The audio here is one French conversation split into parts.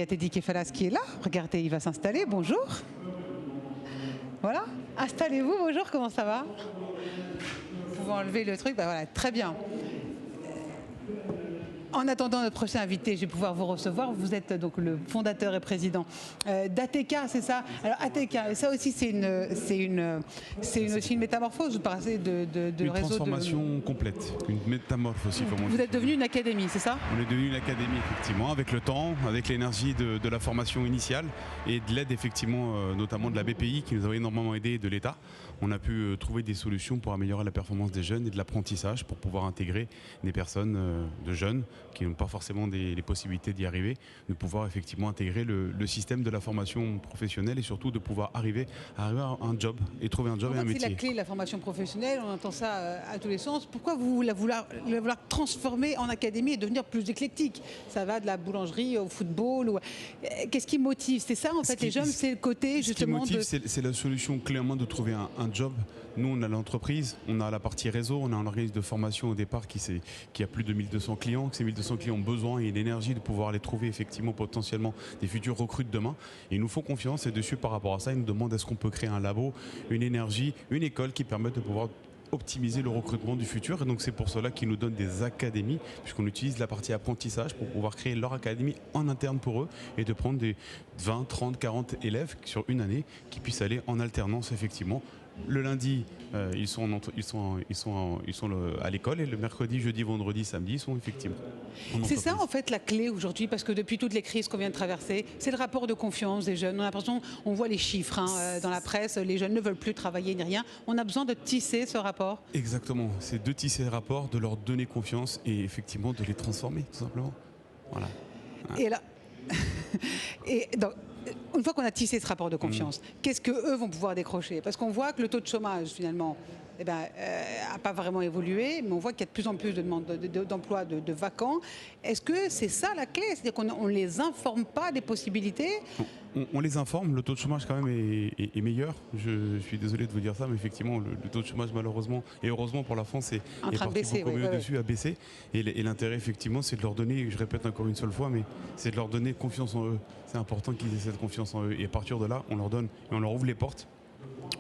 Teddy Kefalas qui est là. Regardez, il va s'installer. Bonjour. Voilà. Installez-vous. Bonjour, comment ça va? Vous pouvez enlever le truc. Ben voilà, très bien. En attendant notre prochain invité, je vais pouvoir vous recevoir. Vous êtes donc le fondateur et président d'ATK, c'est ça? Alors ATK, ça aussi c'est aussi une métamorphose. Vous parlez de une réseau transformation complète, une métamorphose. Vous êtes devenu une académie, c'est ça? On est devenu une académie effectivement, avec le temps, avec l'énergie de la formation initiale et de l'aide effectivement, notamment de la BPI qui nous a énormément aidé et de l'État. On a pu trouver des solutions pour améliorer la performance des jeunes et de l'apprentissage pour pouvoir intégrer des personnes de jeunes qui n'ont pas forcément les possibilités d'y arriver, de pouvoir effectivement intégrer le système de la formation professionnelle et surtout de pouvoir arriver à un job et trouver un job et un métier. C'est la clé de la formation professionnelle, on entend ça à tous les sens. Pourquoi vous voulez vouloir transformer en académie et devenir plus éclectique? Ça va de la boulangerie au football. Qu'est-ce qui motive? C'est ça en fait, les jeunes, c'est le côté justement c'est la solution clairement de trouver un job. Nous, on a l'entreprise, on a la partie réseau, on a un organisme de formation au départ qui a plus de 1200 clients. Ces 1200 clients ont besoin et l'énergie de pouvoir les trouver effectivement potentiellement des futurs recrues de demain. Et ils nous font confiance et dessus par rapport à ça, ils nous demandent est-ce qu'on peut créer un labo, une énergie, une école qui permette de pouvoir optimiser le recrutement du futur. Et donc c'est pour cela qu'ils nous donnent des académies, puisqu'on utilise la partie apprentissage pour pouvoir créer leur académie en interne pour eux et de prendre des 20, 30, 40 élèves sur une année qui puissent aller en alternance effectivement. Le lundi, ils sont à l'école et le mercredi, jeudi, vendredi, samedi, ils sont effectivement en entreprise. C'est ça en fait la clé aujourd'hui, parce que depuis toutes les crises qu'on vient de traverser, c'est le rapport de confiance des jeunes. On a l'impression, on voit les chiffres dans la presse, les jeunes ne veulent plus travailler ni rien. On a besoin de tisser ce rapport. Exactement, c'est de tisser le rapport, de leur donner confiance et effectivement de les transformer tout simplement. Voilà. Et là, donc, une fois qu'on a tissé ce rapport de confiance, qu'est-ce qu'eux vont pouvoir décrocher? Parce qu'on voit que le taux de chômage, finalement, n'a pas vraiment évolué, mais on voit qu'il y a de plus en plus de demandes d'emploi de vacants. Est-ce que c'est ça la clé? C'est-à-dire qu'on ne les informe pas des possibilités? On les informe, le taux de chômage quand même est meilleur. Je suis désolé de vous dire ça, mais effectivement le taux de chômage malheureusement et heureusement pour la France est parti beaucoup mieux dessus, a baissé. Et l'intérêt effectivement c'est de leur donner, je répète encore une seule fois, mais c'est de leur donner confiance en eux. C'est important qu'ils aient cette confiance en eux. Et à partir de là, on leur donne et on leur ouvre les portes.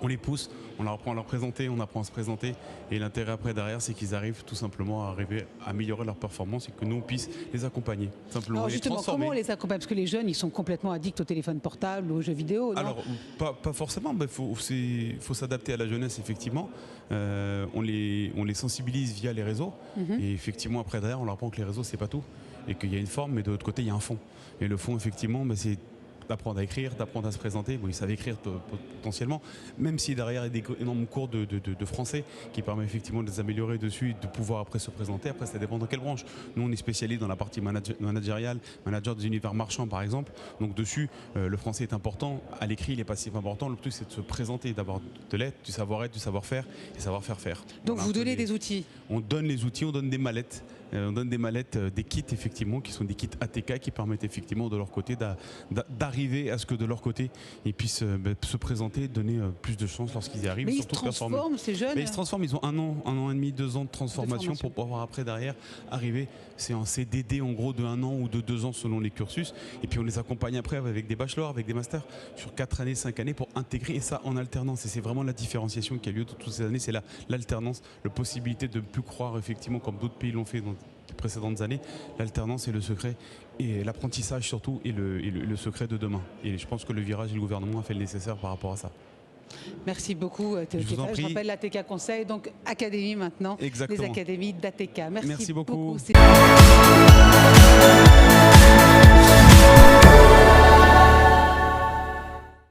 On les pousse, on leur apprend à leur présenter, on apprend à se présenter. Et l'intérêt après derrière, c'est qu'ils arrivent tout simplement à améliorer leur performance et que nous, on puisse les accompagner. Simplement. Alors justement, comment on les accompagne? Parce que les jeunes, ils sont complètement addicts au téléphone portable, aux jeux vidéo. Non? Alors, pas forcément, il faut s'adapter à la jeunesse, effectivement. On les sensibilise via les réseaux. Et effectivement, après derrière, on leur apprend que les réseaux, c'est pas tout. Et qu'il y a une forme, mais de l'autre côté, il y a un fond. Et le fond, effectivement, c'est d'apprendre à écrire, d'apprendre à se présenter. Bon, ils savent écrire potentiellement, même si derrière il y a des énormes cours de français qui permettent effectivement de les améliorer dessus et de pouvoir après se présenter. Après, ça dépend dans quelle branche. Nous, on est spécialisé dans la partie managériale, manager des univers marchands par exemple. Donc dessus, le français est important. À l'écrit, il est pas si important. Le plus, c'est de se présenter, d'avoir de l'aide, du savoir-être, du savoir-faire et savoir faire. Donc voilà, vous donnez des outils? On donne les outils, on donne des mallettes. On donne des mallettes, des kits effectivement, qui sont des kits ATK qui permettent effectivement de leur côté d'arriver à ce que de leur côté ils puissent se présenter, donner plus de chance lorsqu'ils y arrivent. Mais ils se transforment, ces jeunes? Mais ils se transforment, ils ont un an et demi, 2 ans de transformation pour pouvoir après derrière arriver. C'est un CDD en gros de 1 an ou de 2 ans selon les cursus. Et puis on les accompagne après avec des bachelors, avec des masters sur 4 années, 5 années pour intégrer, et ça en alternance. Et c'est vraiment la différenciation qui a lieu toutes ces années, c'est l'alternance, la possibilité de ne plus croire effectivement comme d'autres pays l'ont fait dans les précédentes années. L'alternance est le secret et l'apprentissage surtout est le secret de demain. Et je pense que le virage et le gouvernement a fait le nécessaire par rapport à ça. Merci beaucoup Théo Kefalas. Je rappelle l'ATK Conseil, donc Académie maintenant. Exactement. Les académies d'ATK. Merci beaucoup.